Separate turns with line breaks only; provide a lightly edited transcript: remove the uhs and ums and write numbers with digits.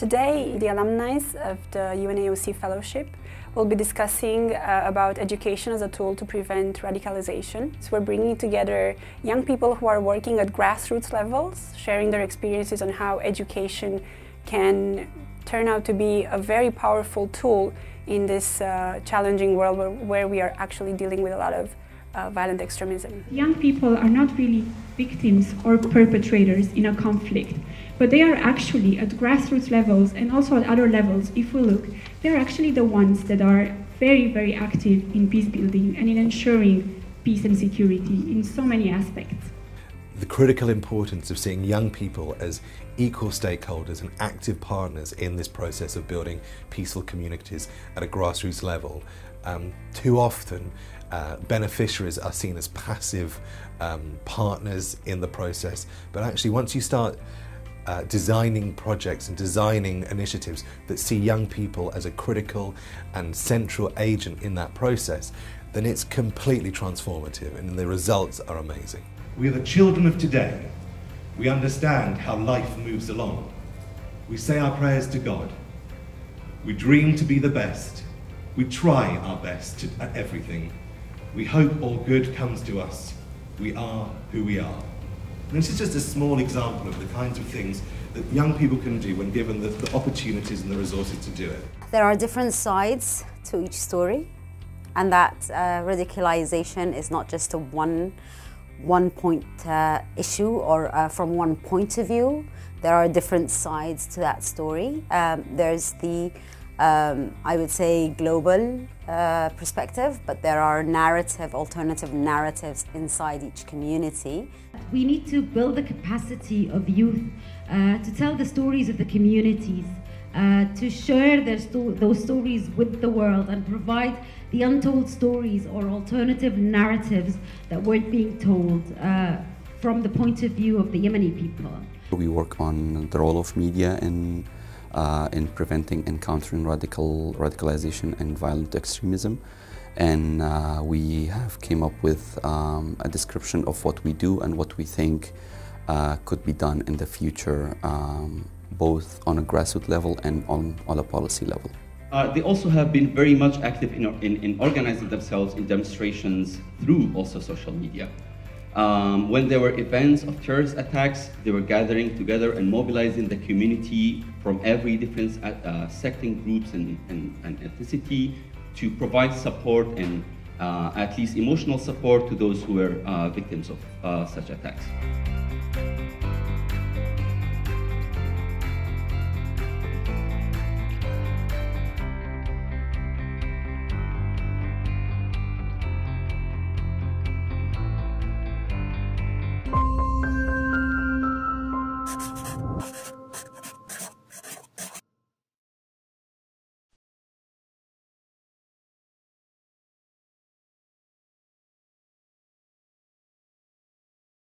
Today, the alumni of the UNAOC Fellowship will be discussing about education as a tool to prevent radicalization. So we're bringing together young people who are working at grassroots levels, sharing their experiences on how education can turn out to be a very powerful tool in this challenging world where we are actually dealing with a lot of violent extremism.
Young people are not really victims or perpetrators in a conflict, but they are actually at grassroots levels and also at other levels, if we look, they're actually the ones that are very, very active in peace building and in ensuring peace and security in so many aspects.
The critical importance of seeing young people as equal stakeholders and active partners in this process of building peaceful communities at a grassroots level. Too often, beneficiaries are seen as passive partners in the process, but actually once you start designing projects and designing initiatives that see young people as a critical and central agent in that process, then it's completely transformative and the results are amazing.
We are the children of today. We understand how life moves along. We say our prayers to God. We dream to be the best. We try our best at everything. We hope all good comes to us. We are who we are. And this is just a small example of the kinds of things that young people can do when given the opportunities and the resources to do it.
There are different sides to each story, and that radicalization is not just a one point issue or from one point of view. There are different sides to that story. There's the I would say global perspective, but there are alternative narratives inside each community.
We need to build the capacity of youth to tell the stories of the communities, to share those stories with the world and provide the untold stories or alternative narratives that weren't being told from the point of view of the Yemeni people.
We work on the role of media in preventing and countering radicalization and violent extremism, and we have came up with a description of what we do and what we think could be done in the future, both on a grassroots level and on a policy level.
They also have been very much active in organizing themselves in demonstrations through also social media. When there were events of terrorist attacks, they were gathering together and mobilizing the community from every different secting groups and ethnicity to provide support and at least emotional support to those who were victims of such attacks.